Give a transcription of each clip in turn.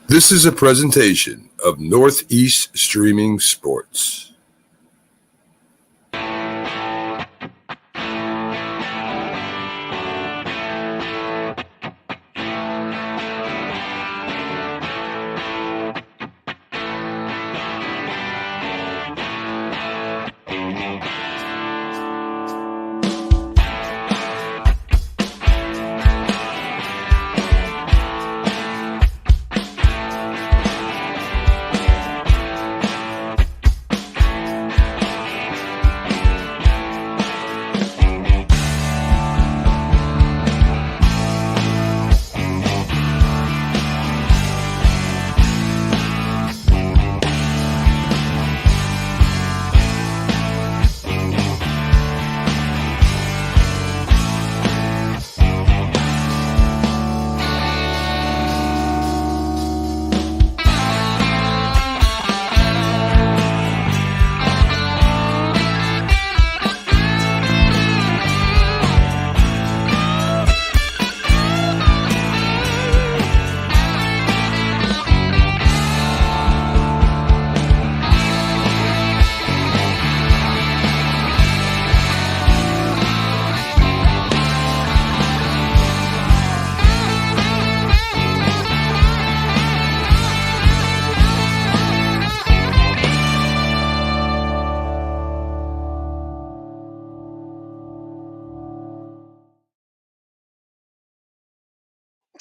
This is a presentation of Northeast Streaming Sports.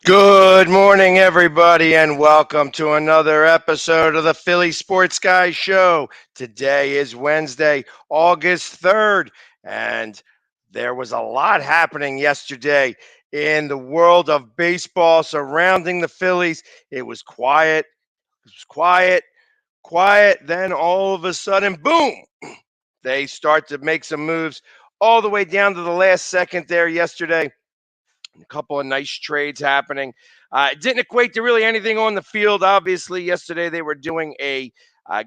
Good morning, everybody, and welcome to another episode of the Philly Sports Guy Show. Today is Wednesday, August 3rd, and there was a lot happening yesterday in the world of baseball surrounding the Phillies. It was quiet, quiet. Then all of a sudden, boom, they start to make some moves all the way down to the last second there yesterday. A couple of nice trades happening. It didn't equate to really anything on the field. Obviously, yesterday they were doing a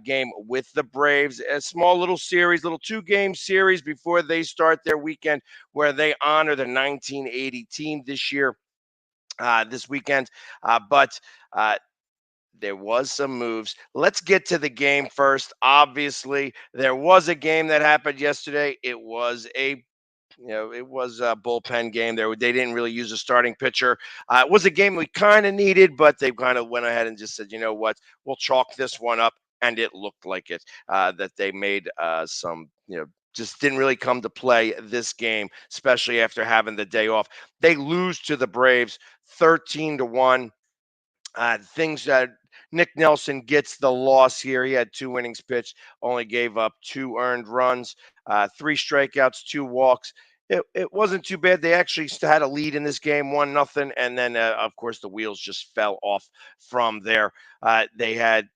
game with the Braves, a small little series, little 2-game series before they start their weekend where they honor the 1980 team this year, this weekend. But there was some moves. Let's get to the game first. Obviously, there was a game that happened yesterday. It was a bullpen game. They didn't really use a starting pitcher. It was a game we kind of needed, but they kind of went ahead and just said, you know what, we'll chalk this one up, and it looked like it. That they made some, just didn't really come to play this game, especially after having the day off. They lose to the Braves 13-1. Things that Nick Nelson gets the loss here. He had 2 innings pitched, only gave up 2 earned runs, 3 strikeouts, 2 walks. It wasn't too bad. They actually had a lead in this game, 1-0, and then of course the wheels just fell off from there. They had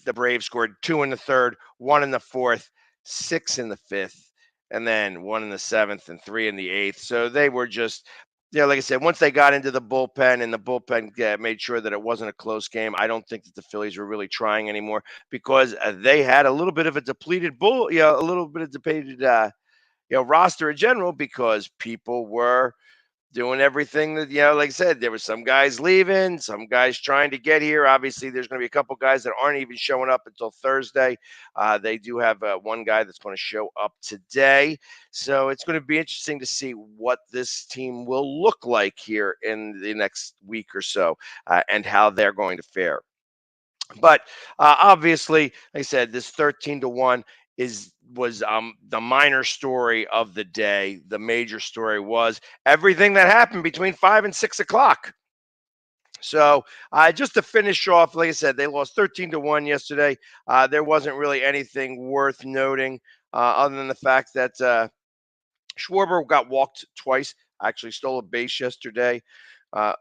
the Braves scored 2 in the third, 1 in the fourth, 6 in the fifth, and then 1 in the seventh and 3 in the eighth. So they were just, like I said, once they got into the bullpen and the bullpen made sure that it wasn't a close game, I don't think that the Phillies were really trying anymore because they had a little bit of a depleted a little bit of depleted, roster in general because people were doing everything that, like I said, there were some guys leaving, some guys trying to get here. Obviously, there's going to be a couple guys that aren't even showing up until Thursday. They do have one guy that's going to show up today. So it's going to be interesting to see what this team will look like here in the next week or so and how they're going to fare. But obviously, like I said, this 13-1 was the minor story of the day. The major story was everything that happened between 5 and 6 o'clock. So just to finish off, like I said, they lost 13-1 yesterday. There wasn't really anything worth noting other than the fact that Schwarber got walked twice. Actually, stole a base yesterday.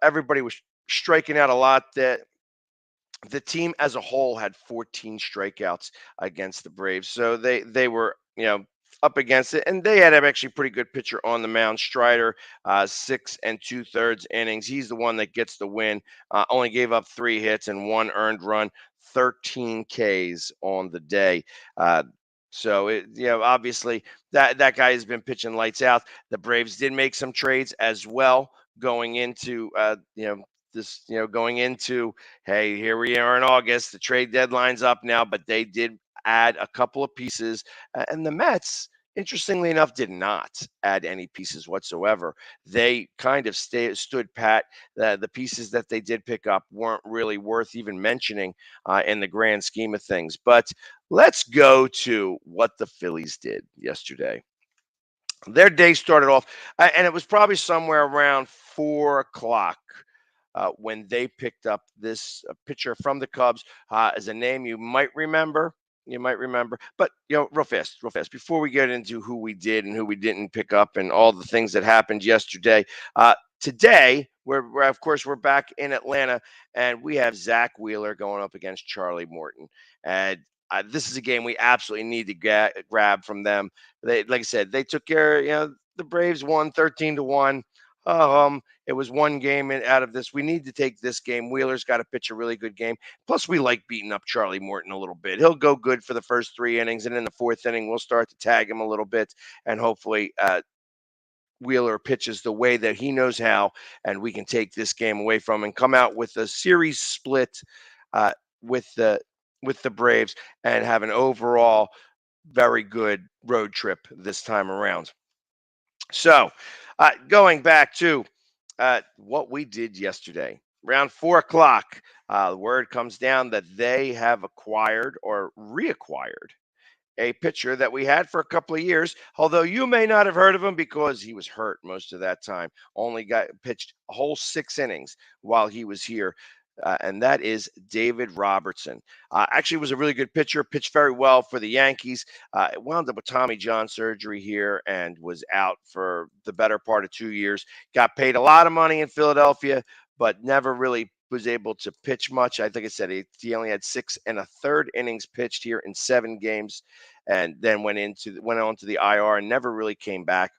Everybody was striking out a lot. That the team as a whole had 14 strikeouts against the Braves. So they were, up against it, and they had an actually pretty good pitcher on the mound. Strider, 6 2/3 innings. He's the one that gets the win. Only gave up 3 hits and 1 earned run, 13 Ks on the day. So obviously that guy has been pitching lights out. The Braves did make some trades as well going into this, going into, hey, here we are in August, the trade deadline's up now, but they did add a couple of pieces, and the Mets, interestingly enough, did not add any pieces whatsoever. They kind of stood pat. The pieces that they did pick up weren't really worth even mentioning in the grand scheme of things. But let's go to what the Phillies did yesterday. Their day started off, and it was probably somewhere around 4 o'clock when they picked up this pitcher from the Cubs, as a name you might remember. You might remember, but real fast, before we get into who we did and who we didn't pick up and all the things that happened yesterday. Today, we're of course we're back in Atlanta, and we have Zach Wheeler going up against Charlie Morton, and this is a game we absolutely need to grab from them. They, like I said, they took care. The Braves won 13-1. It was one game out of this. We need to take this game. Wheeler's got to pitch a really good game. Plus, we like beating up Charlie Morton a little bit. He'll go good for the first 3 innings, and in the fourth inning, we'll start to tag him a little bit, and hopefully, Wheeler pitches the way that he knows how, and we can take this game away from him and come out with a series split uh, with the Braves and have an overall very good road trip this time around. So, going back to what we did yesterday, around 4 o'clock, the word comes down that they have acquired or reacquired a pitcher that we had for a couple of years, although you may not have heard of him because he was hurt most of that time. Only got pitched a whole 6 innings while he was here. And that is David Robertson. Actually, was a really good pitcher, pitched very well for the Yankees. Wound up with Tommy John surgery here and was out for the better part of 2 years. Got paid a lot of money in Philadelphia, but never really was able to pitch much. I think I said he only had 6 1/3 innings pitched here in 7 games, and then went on to the IR and never really came back.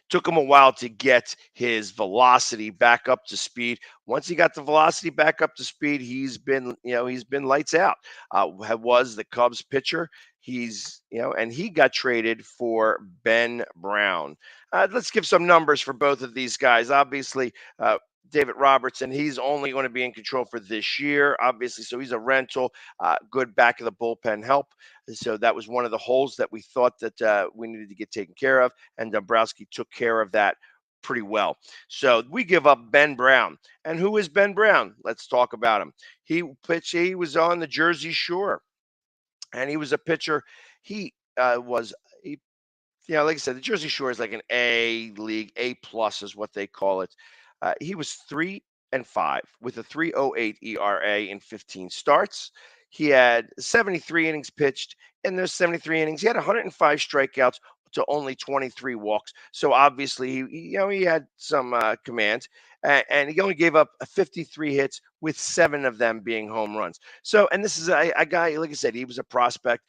Took him a while to get his velocity back up to speed. Once he got the velocity back up to speed, he's been lights out. Was the Cubs pitcher. And he got traded for Ben Brown. Let's give some numbers for both of these guys. Obviously, David Robertson, he's only going to be in control for this year, obviously. So he's a rental, good back of the bullpen help. So that was one of the holes that we thought that we needed to get taken care of. And Dombrowski took care of that pretty well. So we give up Ben Brown. And who is Ben Brown? Let's talk about him. He was on the Jersey Shore, and he was a pitcher. Like I said, the Jersey Shore is like an A league, A plus is what they call it. He was 3-5 with a 3.08 ERA in 15 starts. He had 73 innings pitched. In those 73 innings, he had 105 strikeouts to only 23 walks. So obviously, he had some command, and he only gave up 53 hits, with 7 of them being home runs. So, and this is a guy, like I said, he was a prospect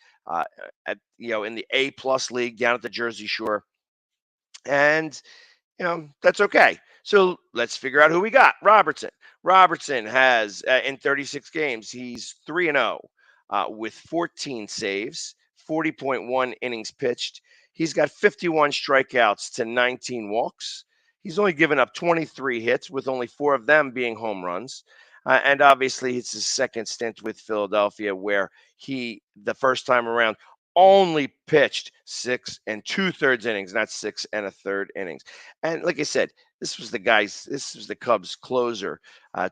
in the A plus league down at the Jersey Shore, and that's okay. So let's figure out who we got. Robertson. Robertson has in 36 games, he's 3-0 with 14 saves, 40.1 innings pitched. He's got 51 strikeouts to 19 walks. He's only given up 23 hits, with only 4 of them being home runs. And obviously, it's his second stint with Philadelphia, where the first time around, only pitched 6 2/3 innings, not 6 1/3 innings. And like I said, this was the Cubs closer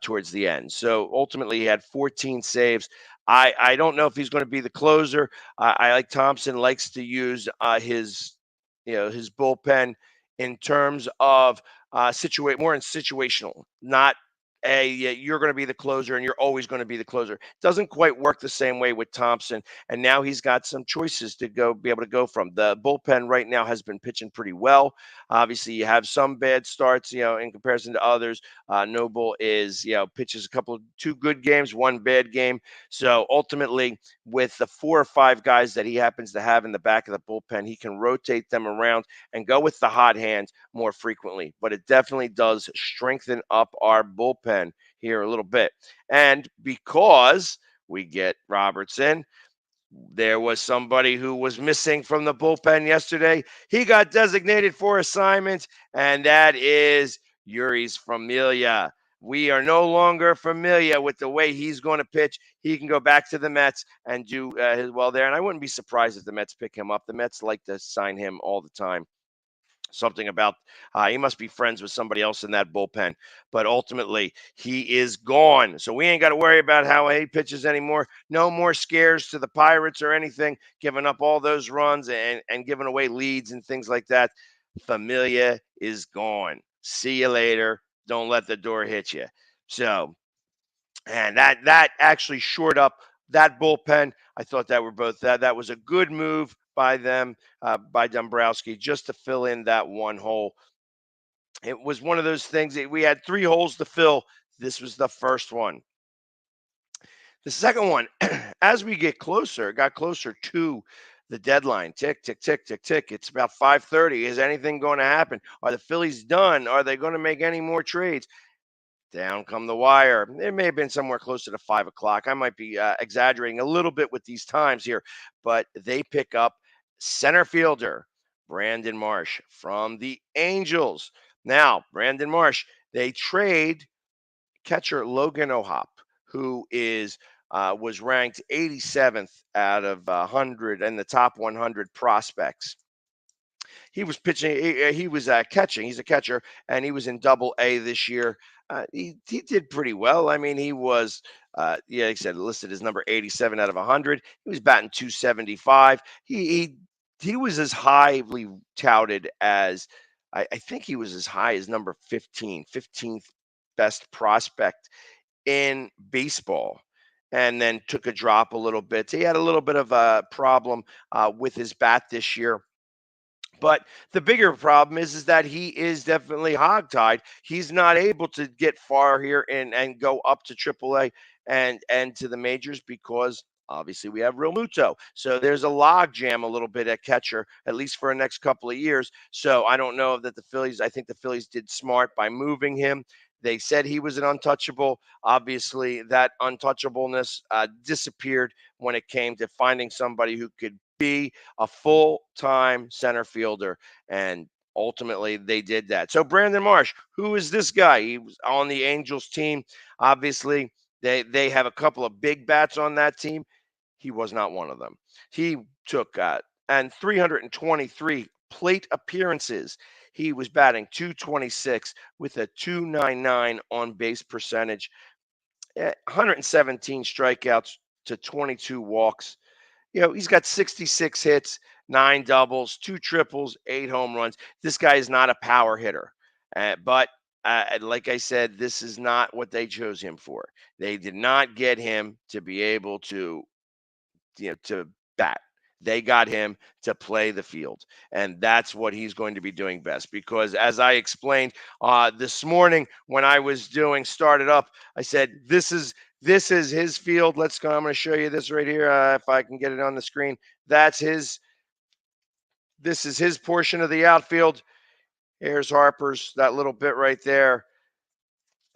towards the end. So ultimately, he had 14 saves. I don't know if he's going to be the closer. I like Thompson likes to use his bullpen in terms of more in situational, not you're going to be the closer and you're always going to be the closer. Doesn't quite work the same way with Thompson. And now he's got some choices to be able to go from. The bullpen right now has been pitching pretty well. Obviously, you have some bad starts, in comparison to others. Noble pitches 2 good games, 1 bad game. So ultimately, with the 4 or 5 guys that he happens to have in the back of the bullpen, he can rotate them around and go with the hot hand more frequently. But it definitely does strengthen up our bullpen here a little bit. And because we get Robertson, there was somebody who was missing from the bullpen yesterday. He got designated for assignment, and that is Jeurys Familia. We are no longer familiar with the way he's going to pitch. He can go back to the Mets and do his well there. And I wouldn't be surprised if the Mets pick him up. The Mets like to sign him all the time. Something about he must be friends with somebody else in that bullpen. But ultimately, he is gone. So we ain't got to worry about how he pitches anymore. No more scares to the Pirates or anything, giving up all those runs and giving away leads and things like that. Familia is gone. See you later. Don't let the door hit you. So, and that actually shored up that bullpen. I thought that were both that was a good move by them, by Dombrowski, just to fill in that one hole. It was one of those things that we had three holes to fill. This was the first one. The second one, as we got closer to the deadline. Tick, tick, tick, tick, tick. It's about 5:30. Is anything going to happen? Are the Phillies done? Are they going to make any more trades? Down come the wire. It may have been somewhere closer to 5 o'clock. I might be exaggerating a little bit with these times here, but they pick up center fielder Brandon Marsh from the Angels. Now, Brandon Marsh, they trade catcher Logan O'Hop, who is was ranked 87th out of 100 in the top 100 prospects. He was pitching. He was catching. He's a catcher, and he was in Double A this year. He did pretty well. I mean, he was yeah, like I said, listed as number 87 out of 100. He was batting 275. He was as highly touted as I think he was as high as number 15, 15th best prospect in baseball. And then took a drop a little bit. He had a little bit of a problem with his bat this year, but the bigger problem is that he is definitely hogtied. He's not able to get far here and go up to AAA and to the majors because obviously we have Real Muto. So there's a log jam a little bit at catcher, at least for the next couple of years. So I don't know that the Phillies, I think the Phillies did smart by moving him. They said he was an untouchable. Obviously, that untouchableness disappeared when it came to finding somebody who could be a full-time center fielder, and ultimately they did that. So Brandon Marsh, who is this guy? He was on the Angels team. Obviously, they have a couple of big bats on that team. He was not one of them. He took and 323 plate appearances. He was batting 226 with a 299 on base percentage, 117 strikeouts to 22 walks. He's got 66 hits, 9 doubles, 2 triples, 8 home runs. This guy is not a power hitter. But like I said, this is not what they chose him for. They did not get him to be able to bat. They got him to play the field, and that's what he's going to be doing best. Because as I explained this morning when I was doing started up, I said this is his field. Let's go. I'm going to show you this right here if I can get it on the screen. That's his. This is his portion of the outfield. Here's Harper's, that little bit right there.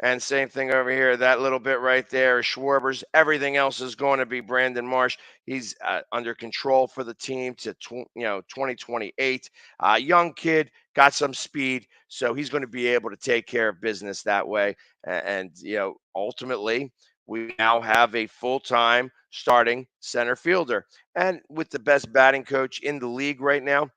And same thing over here, that little bit right there is Schwarber's. Everything else is going to be Brandon Marsh. He's under control for the team to 2028. Young kid, got some speed, so he's going to be able to take care of business that way. And ultimately, we now have a full-time starting center fielder, and with the best batting coach in the league right now.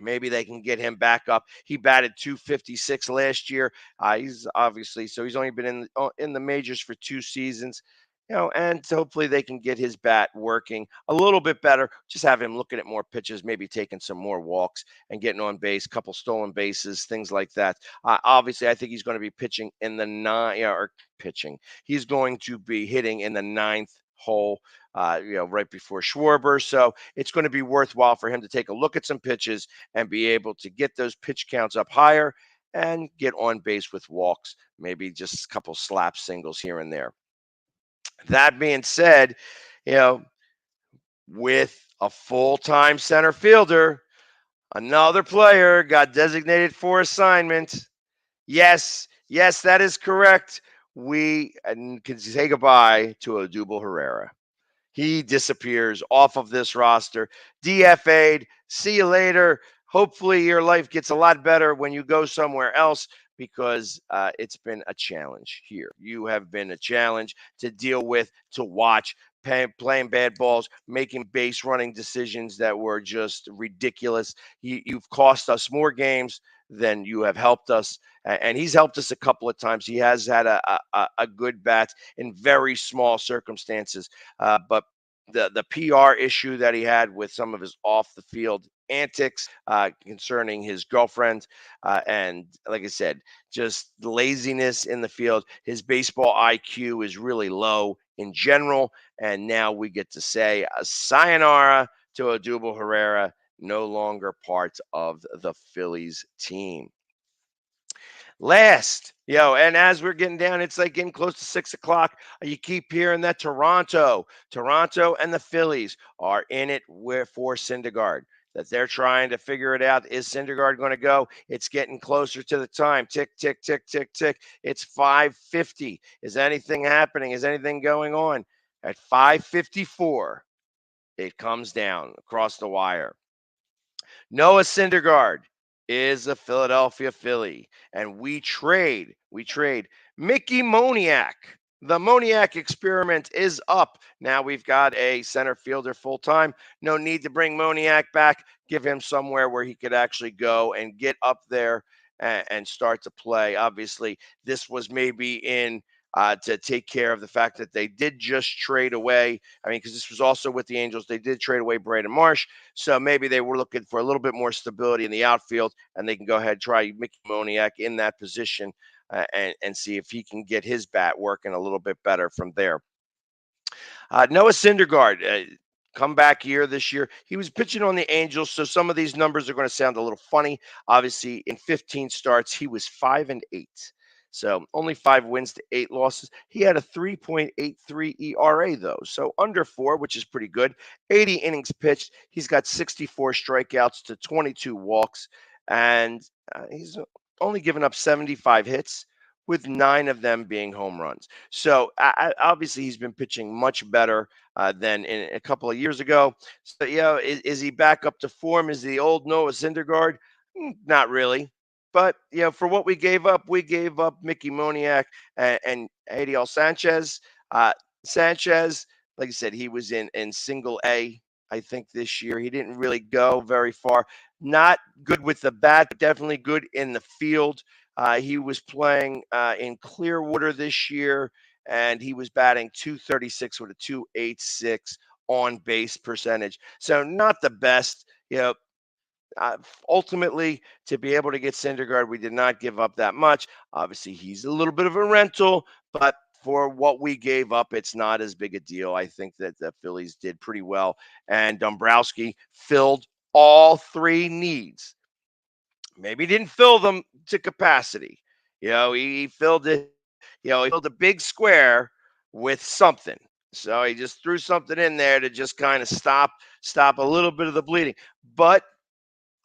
Maybe they can get him back up. He batted 256 last year. He's obviously so he's only been in the majors for 2 seasons, and hopefully they can get his bat working a little bit better. Just have him looking at more pitches, maybe taking some more walks and getting on base, couple stolen bases, things like that. Obviously, I think he's going to be pitching in the or pitching. He's going to be hitting in the ninth hole. Right before Schwarber. So it's going to be worthwhile for him to take a look at some pitches and be able to get those pitch counts up higher and get on base with walks, maybe just a couple slap singles here and there. That being said, with a full-time center fielder, another player got designated for assignment. Yes, that is correct. We can say goodbye to Odubel Herrera. He disappears off of this roster, DFA'd. See you later. Hopefully, your life gets a lot better when you go somewhere else because it's been a challenge here. You have been a challenge to deal with, to watch, playing bad balls, making base running decisions that were just ridiculous. You've cost us more games than you have helped us. And he's helped us a couple of times. He has had a good bat in very small circumstances. But the PR issue that he had with some of his off the field antics concerning his girlfriend, and like I said, just laziness in the field. His baseball IQ is really low in general, and now we get to say a sayonara to Odubel Herrera, no longer part of the Phillies team. Last, and as we're getting down, it's like getting close to 6:00. You keep hearing that Toronto and the Phillies are in it for Syndergaard, that they're trying to figure it out. Is Syndergaard going to go? It's getting closer to the time. Tick, tick, tick, tick, tick. It's 5:50. Is anything happening? Is anything going on? At 5:54, it comes down across the wire. Noah Syndergaard is a Philadelphia Philly, and we trade Mickey Moniak. The Moniak experiment is up. Now we've got a center fielder full time. No need to bring Moniak back. Give him somewhere where he could actually go and get up there and start to play. Obviously, this was maybe in to take care of the fact that they did just trade away. I mean, because this was also with the Angels, they did trade away Braden Marsh. So maybe they were looking for a little bit more stability in the outfield, and they can go ahead and try Mickey Moniak in that position and see if he can get his bat working a little bit better from there. Noah Syndergaard, comeback year this year. He was pitching on the Angels, so some of these numbers are going to sound a little funny. Obviously, in 15 starts, he was 5-8. So only 5 wins to 8 losses. He had a 3.83 ERA, though. So under 4, which is pretty good. 80 innings pitched. He's got 64 strikeouts to 22 walks. And he's only given up 75 hits, with 9 of them being home runs. So obviously he's been pitching much better than in a couple of years ago. So, is he back up to form? Is the old Noah Syndergaard? Not really. But, for what we gave up Mickey Moniak and Adiel Sanchez. Sanchez, like I said, he was in single A, I think, this year. He didn't really go very far. Not good with the bat, but definitely good in the field. He was playing in Clearwater this year, and he was batting .236 with a .286 on base percentage. So not the best, ultimately, to be able to get Syndergaard, we did not give up that much. Obviously, he's a little bit of a rental, but for what we gave up, it's not as big a deal. I think that the Phillies did pretty well, and Dombrowski filled all 3 needs. Maybe didn't fill them to capacity. He filled it. He filled a big square with something. So he just threw something in there to just kind of stop a little bit of the bleeding. But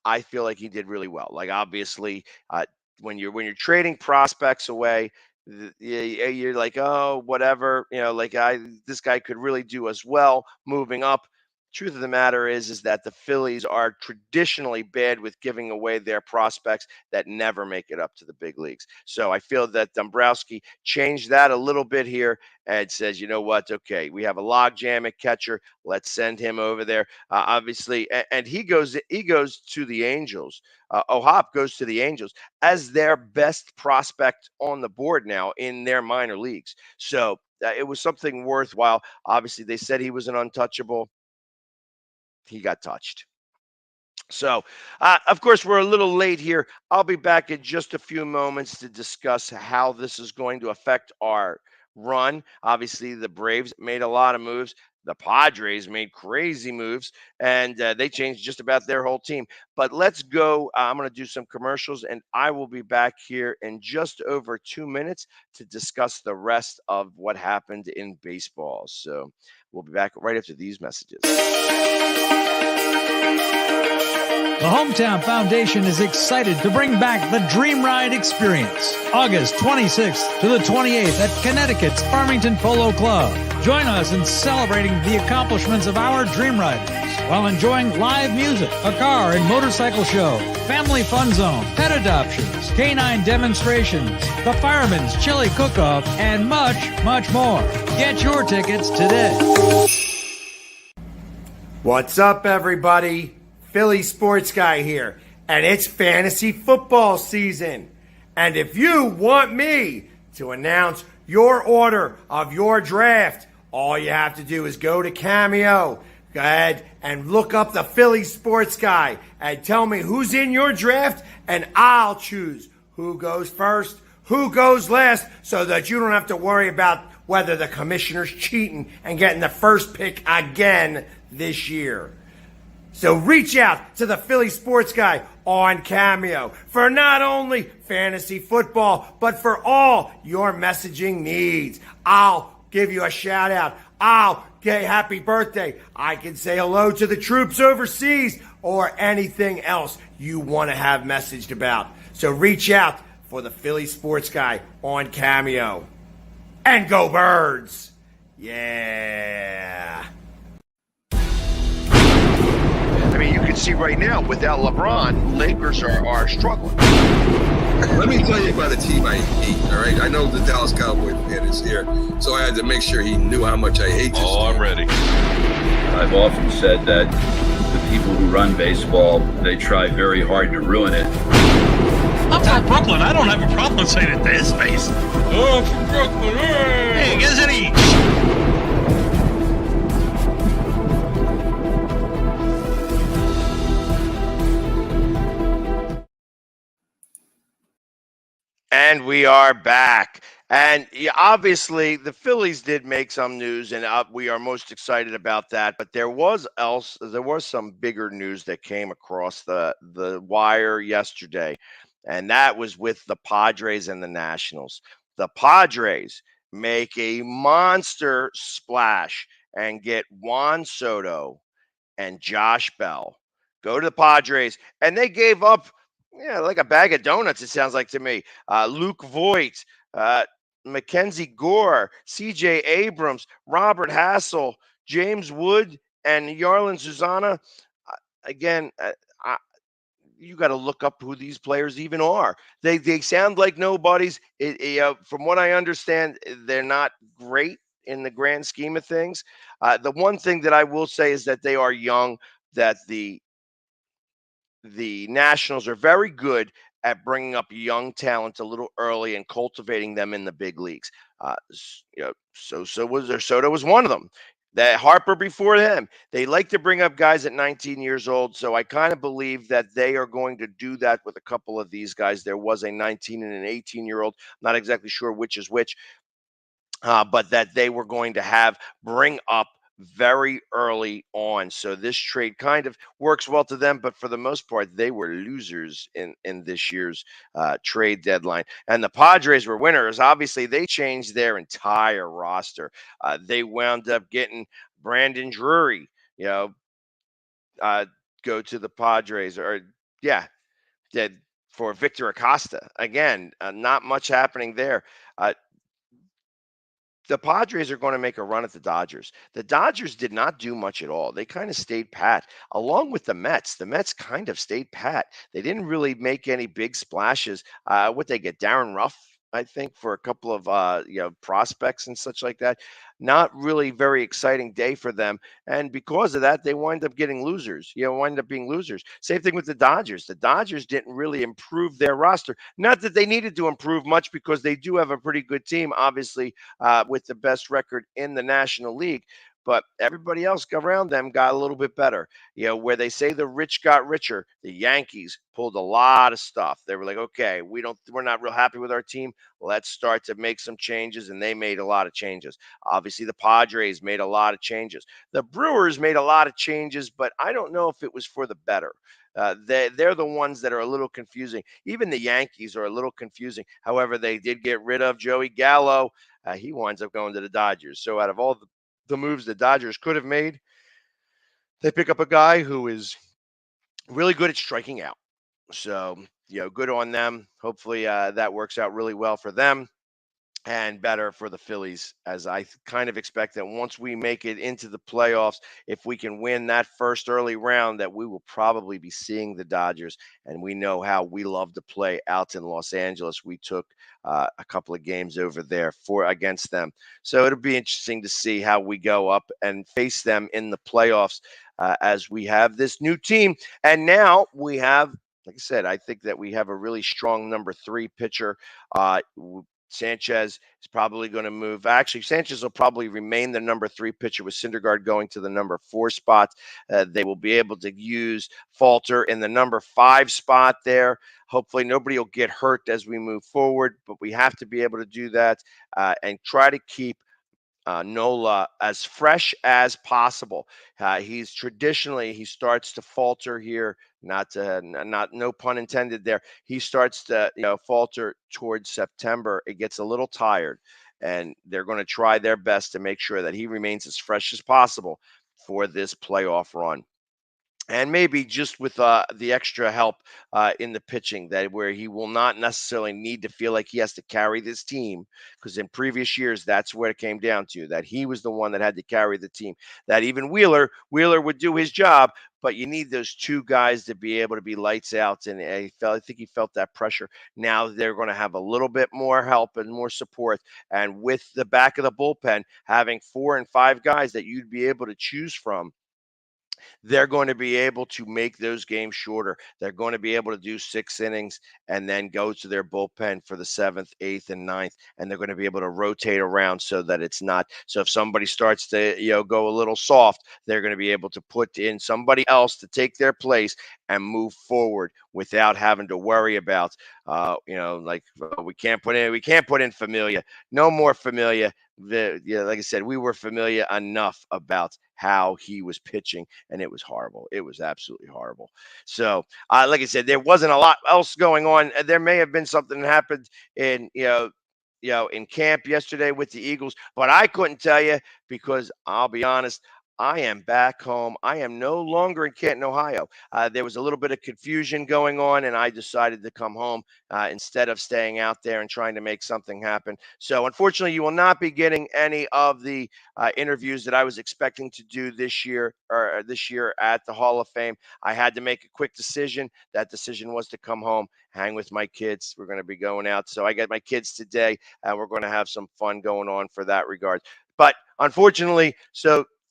I feel like he did really well. Like, obviously, when you're trading prospects away, you're like, oh, whatever, this guy could really do us well moving up. Truth of the matter is that the Phillies are traditionally bad with giving away their prospects that never make it up to the big leagues. So I feel that Dombrowski changed that a little bit here and says, you know what? Okay, we have a logjam at catcher. Let's send him over there. Obviously, and he goes to the Angels. O'Hoppe goes to the Angels as their best prospect on the board now in their minor leagues. So it was something worthwhile. Obviously, they said he was an untouchable. He got touched. So, of course, we're a little late here. I'll be back in just a few moments to discuss how this is going to affect our run. Obviously, the Braves made a lot of moves. The Padres made crazy moves, and they changed just about their whole team. But let's go. I'm going to do some commercials, and I will be back here in just over 2 minutes to discuss the rest of what happened in baseball. So we'll be back right after these messages. The Hometown Foundation is excited to bring back the Dream Ride Experience, August 26th to the 28th at Connecticut's Farmington Polo Club. Join us in celebrating the accomplishments of our Dream Riders. while enjoying live music, a car and motorcycle show, family fun zone, pet adoptions, canine demonstrations, the Fireman's Chili Cook-Off, and much, much more. Get your tickets today. What's up, everybody? Philly Sports Guy here, and it's fantasy football season. And if you want me to announce your order of your draft, all you have to do is go to Cameo. Go ahead and look up the Philly Sports Guy and tell me who's in your draft, and I'll choose who goes first, who goes last, so that you don't have to worry about whether the commissioner's cheating and getting the first pick again this year. So reach out to the Philly Sports Guy on Cameo for not only fantasy football, but for all your messaging needs. I'll give you a shout out. I'll get happy birthday. I can say hello to the troops overseas or anything else you want to have messaged about. So reach out for the Philly Sports Guy on Cameo. And go Birds! Yeah! I mean, you can see right now, without LeBron, Lakers are struggling. Let me tell you about a team I hate, all right? I know the Dallas Cowboy fan is here, so I had to make sure he knew how much I hate this team. I'm ready. I've often said that the people who run baseball, they try very hard to ruin it. I'm from Brooklyn. I don't have a problem saying it to his face. Oh, from Brooklyn. Hey, get us any. And we are back. And yeah, obviously, the Phillies did make some news, and we are most excited about that. But there was some bigger news that came across the wire yesterday, and that was with the Padres and the Nationals. The Padres make a monster splash and get Juan Soto and Josh Bell. Go to the Padres, and they gave up, like a bag of donuts, it sounds like to me. Luke Voigt, Mackenzie Gore, C.J. Abrams, Robert Hassel, James Wood, and Yarlin Susana. Again, you got to look up who these players even are. They sound like nobodies. From what I understand, they're not great in the grand scheme of things. The one thing that I will say is that they are young, that the Nationals are very good at bringing up young talent a little early and cultivating them in the big leagues. Soto was one of them. That Harper before him. They like to bring up guys at 19 years old, so I kind of believe that they are going to do that with a couple of these guys. There was a 19 and an 18-year-old, not exactly sure which is which, but that they were going to bring up very early on. So this trade kind of works well to them, but for the most part, they were losers in this year's trade deadline. And the Padres were winners. Obviously, they changed their entire roster. They wound up getting Brandon Drury, go to the Padres, for Victor Acosta. Again, not much happening there. The Padres are going to make a run at the Dodgers. The Dodgers did not do much at all. They kind of stayed pat, along with the Mets. The Mets kind of stayed pat. They didn't really make any big splashes. What they get, Darren Ruff, I think, for a couple of prospects and such like that. Not really very exciting day for them, and because of that, they wind up getting losers. Wind up being losers. Same thing with the Dodgers. The Dodgers didn't really improve their roster. Not that they needed to improve much, because they do have a pretty good team, obviously, with the best record in the National League. But everybody else around them got a little bit better. Where they say the rich got richer, the Yankees pulled a lot of stuff. They were like, okay, we're not real happy with our team. Let's start to make some changes, and they made a lot of changes. Obviously, the Padres made a lot of changes. The Brewers made a lot of changes, but I don't know if it was for the better. They're the ones that are a little confusing. Even the Yankees are a little confusing. However, they did get rid of Joey Gallo. He winds up going to the Dodgers. So out of all the moves the Dodgers could have made, they pick up a guy who is really good at striking out. So, good on them. Hopefully that works out really well for them. and better for the Phillies, as I kind of expect that once we make it into the playoffs, if we can win that first early round, that we will probably be seeing the Dodgers. And we know how we love to play out in Los Angeles. We took a couple of games over there against them, so it'll be interesting to see how we go up and face them in the playoffs as we have this new team. And now we have, like I said, I think that we have a really strong number 3 pitcher. Sanchez is probably going to move. Actually, Sanchez will probably remain the number 3 pitcher with Syndergaard going to the number 4 spot. They will be able to use Falter in the number 5 spot there. Hopefully, nobody will get hurt as we move forward, but we have to be able to do that and try to keep Nola as fresh as possible. He starts to falter here. Not no pun intended there. He starts to falter towards September. It gets a little tired, and they're going to try their best to make sure that he remains as fresh as possible for this playoff run. And maybe just with the extra help in the pitching, that where he will not necessarily need to feel like he has to carry this team, because in previous years that's what it came down to, that he was the one that had to carry the team. That even Wheeler would do his job, but you need those 2 guys to be able to be lights out. And I think he felt that pressure. Now they're going to have a little bit more help and more support, and with the back of the bullpen having 4 and 5 guys that you'd be able to choose from, they're going to be able to make those games shorter. They're going to be able to do 6 innings and then go to their bullpen for the 7th, 8th, and 9th. And they're going to be able to rotate around so that it's not. So if somebody starts to go a little soft, they're going to be able to put in somebody else to take their place and move forward without having to worry about, we can't put in Familia. No more Familia. Like I said, we were familiar enough about how he was pitching, and it was horrible. It was absolutely horrible. So, like I said, there wasn't a lot else going on. There may have been something that happened in in camp yesterday with the Eagles, but I couldn't tell you, because I'll be honest, I am back home. I am no longer in Canton, Ohio. There was a little bit of confusion going on, and I decided to come home instead of staying out there and trying to make something happen. So, unfortunately, you will not be getting any of the interviews that I was expecting to do this year at the Hall of Fame. I had to make a quick decision. That decision was to come home, hang with my kids. We're going to be going out. So I got my kids today, and we're going to have some fun going on for that regard. But unfortunately,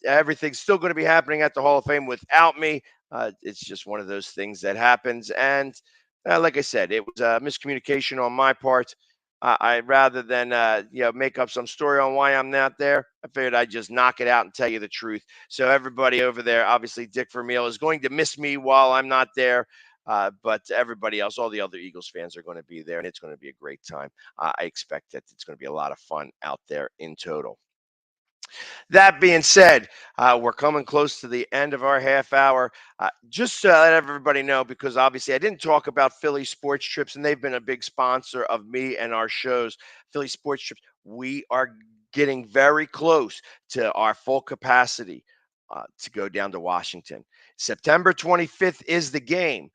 everything's still going to be happening at the Hall of Fame without me. It's just one of those things that happens. And like I said, it was a miscommunication on my part. I rather than make up some story on why I'm not there, I figured I'd just knock it out and tell you the truth. So everybody over there, obviously Dick Vermeil, is going to miss me while I'm not there. But everybody else, all the other Eagles fans, are going to be there, and it's going to be a great time. I expect that it's going to be a lot of fun out there in total. That being said, we're coming close to the end of our half hour. Just to let everybody know, because obviously I didn't talk about Philly Sports Trips, and they've been a big sponsor of me and our shows. Philly Sports Trips, we are getting very close to our full capacity to go down to Washington. September 25th is the game.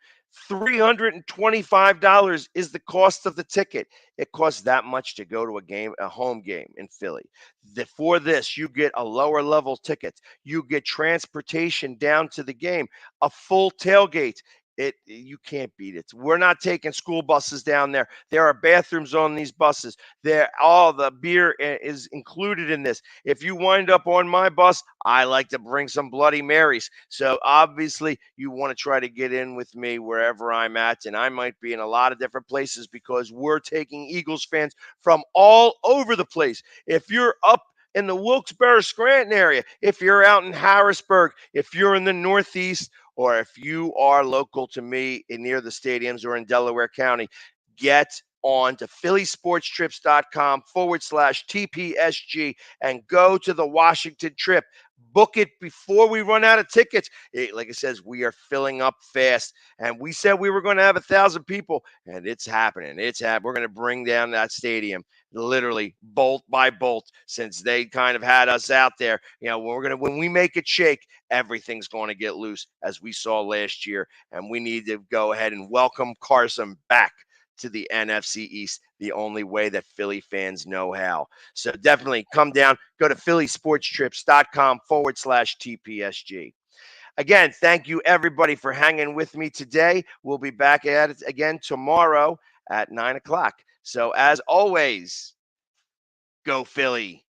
$325 is the cost of the ticket. It costs that much to go to a home game in Philly. For this, you get a lower level ticket. You get transportation down to the game, a full tailgate. You can't beat it. We're not taking school buses down there. There are bathrooms on these buses. All the beer is included in this. If you wind up on my bus, I like to bring some Bloody Marys. So obviously you want to try to get in with me wherever I'm at, and I might be in a lot of different places because we're taking Eagles fans from all over the place. If you're up in the Wilkes-Barre, Scranton area, if you're out in Harrisburg, if you're in the Northeast, or if you are local to me near the stadiums or in Delaware County, get on to phillysportstrips.com/TPSG and go to the Washington trip. Book it before we run out of tickets. Like it says, we are filling up fast. And we said we were going to have 1,000 people, and it's happening. We're going to bring down that stadium literally bolt by bolt, since they kind of had us out there. When we make it shake, everything's going to get loose, as we saw last year. And we need to go ahead and welcome Carson back to the NFC East. the only way that Philly fans know how. So definitely come down, go to phillysportstrips.com/TPSG. Again, thank you everybody for hanging with me today. We'll be back at it again tomorrow at 9 o'clock. So as always, go Philly.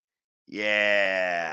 Yeah.